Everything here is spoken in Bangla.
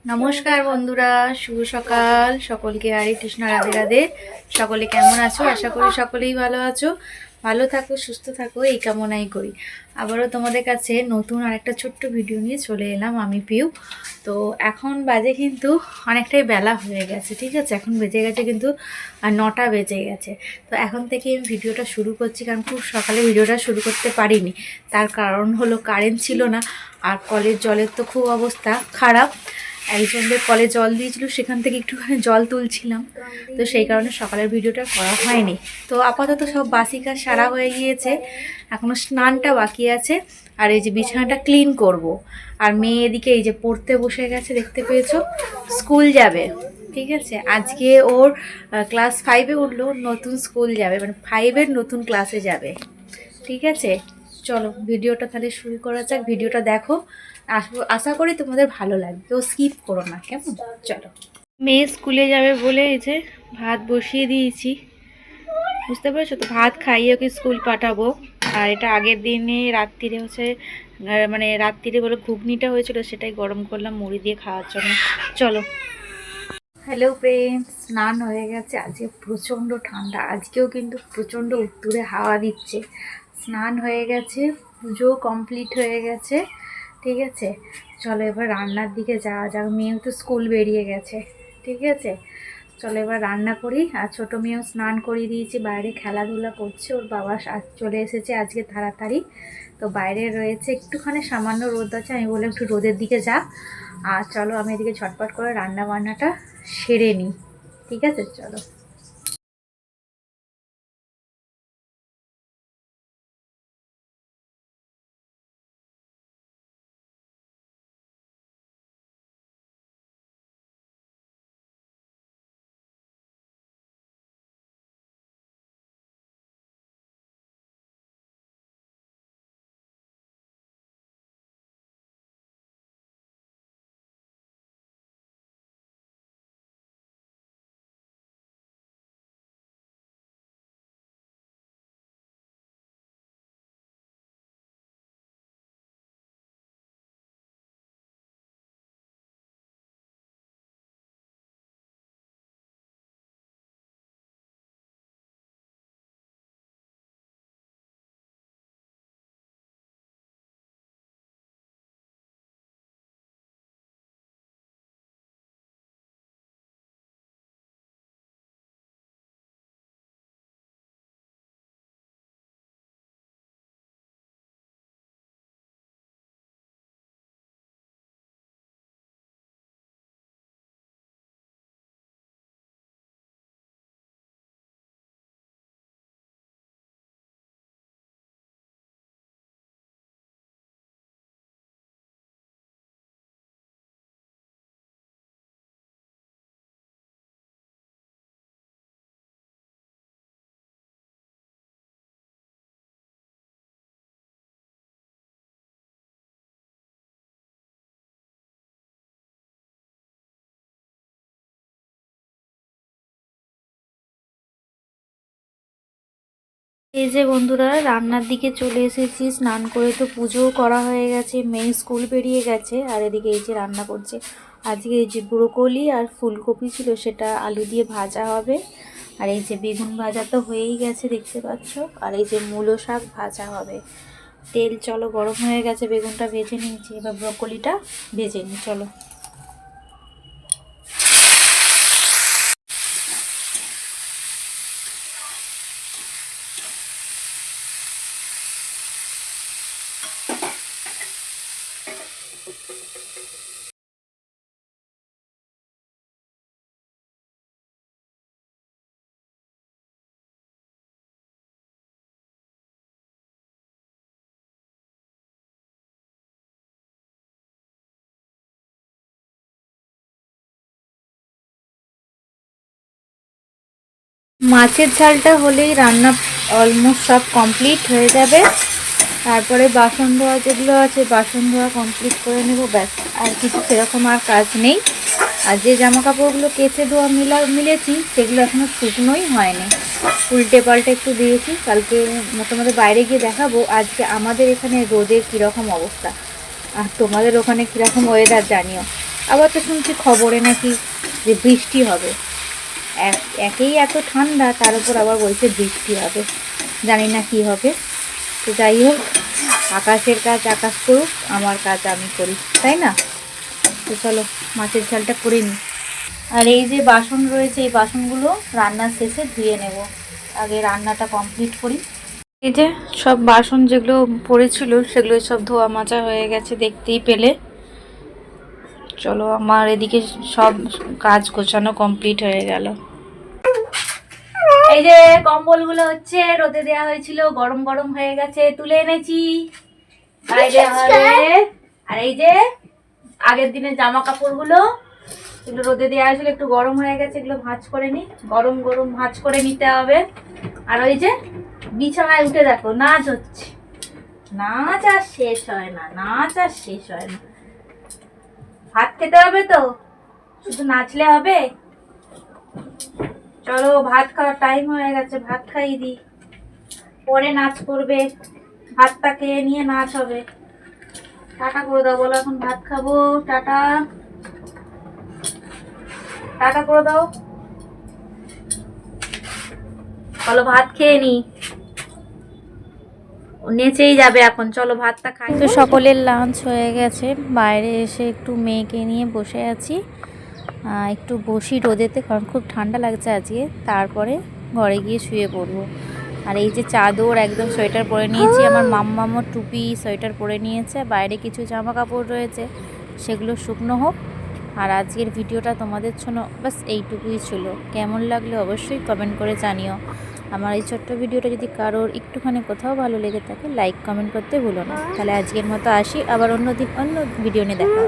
নমস্কার বন্ধুরা, শুভ সকাল সকলকে। হরে কৃষ্ণ, রাধে রাধে। সকলে কেমন আছো? আশা করি সকলেই ভালো আছো। ভালো থাকো, সুস্থ থাকো, এই কামনাই করি। আবারও তোমাদের কাছে নতুন আরেকটা ছোট্ট ভিডিও নিয়ে চলে এলাম আমি, পিউ। তো এখন বাজে কিন্তু অনেকটাই বেলা হয়ে গেছে, ঠিক আছে? এখন বেজে গেছে কিন্তু 9টা বেজে গেছে। তো এখন থেকে আমি ভিডিওটা শুরু করছি, কারণ খুব সকালে ভিডিওটা শুরু করতে পারিনি। তার কারণ হলো কারেন্ট ছিল না, আর কলের জলের তো খুব অবস্থা খারাপ। একজনদের কলে জল দিয়েছিল, সেখান থেকে একটুখানি জল তুলছিলাম, তো সেই কারণে সকালের ভিডিওটা করা হয়নি। তো আপাতত সব বাসি কাজ সারা হয়ে গিয়েছে, এখনও স্নানটা বাকি আছে। আর এই যে বিছানাটা ক্লিন করব। আর মেয়ে এদিকে এই যে পড়তে বসে গেছে, দেখতে পেয়েছো, স্কুল যাবে, ঠিক আছে? আজকে ওর ক্লাস 5-এ উঠলো, নতুন স্কুল যাবে, মানে 5-এর নতুন ক্লাসে যাবে, ঠিক আছে? চলো ভিডিওটা তাহলে শুরু করা যাক। ভিডিওটা দেখো, আশা করি তোমাদের ভালো লাগবে, তো স্কিপ করো না, কেমন? চলো। মেয়ে স্কুলে যাবে বলে এই যে ভাত বসিয়ে দিয়েছি, বুঝতে পেরেছো তো? ভাত খাইয়ে ওকে স্কুল পাঠাবো। আর এটা আগের দিনে রাত্রিরে হচ্ছে মানে রাত্রিরে বলে ঘুগনিটা হয়েছিল, সেটাই গরম করলাম মুড়ি দিয়ে খাওয়ার জন্য। চলো। হ্যালো ফ্রেন্ডস, স্নান হয়ে গেছে। আজকে প্রচণ্ড ঠান্ডা, আজকেও কিন্তু প্রচণ্ড উত্তুরে হাওয়া দিচ্ছে। স্নান হয়ে গেছে, পুজো কমপ্লিট হয়ে গেছে, ঠিক আছে? চলো এবার রান্নার দিকে যাওয়া যাক। মেয়েও তো স্কুল বেরিয়ে গেছে, ঠিক আছে? চলো এবার রান্না করি। আর ছোটো মেয়েও স্নান করিয়ে দিয়েছি, বাইরে খেলাধুলা করছে। ওর বাবা চলে এসেছে আজকে তাড়াতাড়ি, তো বাইরে রয়েছে। একটুখানি সামান্য রোদ আছে, আমি বললাম একটু রোদের দিকে যা। আর চলো আমি এদিকে ঝটপট করে রান্না বান্নাটা সেরে নিই, ঠিক আছে? চলো। এই যে বন্ধুরা, রান্নার দিকে চলে এসেছি। স্নান করে তো পুজোও করা হয়ে গেছে, মেয়ে স্কুল বেরিয়ে গেছে। আর এদিকে এই যে রান্না করছে। আজকে এই যে ব্রোকলি আর ফুলকপি ছিল, সেটা আলু দিয়ে ভাজা হবে। আর এই যে বেগুন ভাজা তো হয়েই গেছে, দেখতে পাচ্ছ। আর এই যে মূলো শাক ভাজা হবে। তেল চলো গরম হয়ে গেছে, বেগুনটা ভেজে নিয়েছি, এবার ব্রোকলিটা ভেজে নিই, চলো। মাছের ঝালটা হলেই রান্না অলমোস্ট সব কমপ্লিট হয়ে যাবে। তারপরে বাসন ধোয়া যেগুলো আছে, বাসন ধোয়া কমপ্লিট করে নেব, ব্যাস। আর কিছু সেরকম আর কাজ নেই। আর যে জামা কাপড়গুলো কেচে ধোয়া মিলেছি, সেগুলো এখনও শুকনোই হয়নি, উল্টে পাল্টে একটু দিয়েছি। কালকে মোটামুটি বাইরে গিয়ে দেখাবো আজকে আমাদের এখানে রোদের কীরকম অবস্থা, আর তোমাদের ওখানে কীরকম ওয়েদার জানিও। আবার তো শুনছি খবরে নাকি যে বৃষ্টি হবে। একেই এত ঠান্ডা, তার উপর আবার বলছে বৃষ্টি হবে, জানি না কি হবে। তো যাই হোক, আকাশের কাজ আকাশ করুক, আমার কাজ আমি করি, তাই না? তো চলো মাছের ঝালটা করে নিই। আর এই যে বাসন রয়েছে, এই বাসনগুলো রান্নার শেষে ধুয়ে নেব, আগে রান্নাটা কমপ্লিট করি। এই যে সব বাসন যেগুলো পড়েছিল সেগুলো সব ধোয়া মাজা হয়ে গেছে, দেখতেই পেলে। চলো, আমার এদিকে সব কাজ গোছানো কমপ্লিট হয়ে গেল। এই যে কম্বলগুলো হচ্ছে রোদে দেওয়া হয়েছিল, গরম গরম হয়ে গেছে, তুলে এনেছি বাইরে হবে। আর এই যে আগের দিনের জামা কাপড়গুলো, এগুলো রোদে দেওয়া হয়েছিল, একটু গরম হয়ে গেছে, এগুলো ভাঁজ করে নি, গরম গরম ভাঁজ করে নিতে হবে। আর ওই যে বিছানায় উঠে দেখো নাচ হচ্ছে, নাচ আর শেষ হয় না, নাচ আর শেষ হয় না। ভাত খেতে হবে তো, শুধু নাচলে হবে? চলো ভাত খাওয়ার টাইম হয়ে গেছে, ভাত খাইয়ে দিই, পরে নাচ করবে, ভাতটা খেয়ে নিয়ে নাচ হবে। টাটা করে দাও, বলো এখন ভাত খাবো, টাটা, টাটা করে দাও, বলো ভাত খেয়ে নি, নেচেই যাবে এখন। চলো ভাতটা খাই। তো সকলের লাঞ্চ হয়ে গেছে, বাইরে এসে একটু মেয়েকে নিয়ে বসে আছি, একটু বসি রোদেতে, কারণ খুব ঠান্ডা লাগছে আজকে, তারপরে ঘরে গিয়ে শুয়ে পড়বো। আর এই যে চাদর, একদম সোয়েটার পরে নিয়েছি, আমার মাম্মামও টুপি সোয়েটার পরে নিয়েছে, বাইরে কিছু জামা কাপড় রয়েছে, সেগুলো শুকনো হোক। আর আজকের ভিডিওটা তোমাদের জন্য বাস এইটুকুই ছিল। কেমন লাগলো অবশ্যই কমেন্ট করে জানিও। আমার এই ছোট্ট ভিডিওটা যদি কারোর একটুখানি কোথাও ভালো লেগে থাকে, লাইক কমেন্ট করতে ভুলো না। তাহলে আজকের মতো আসি, আবার অন্য দিন অন্য ভিডিও নিয়ে দেখা হবে।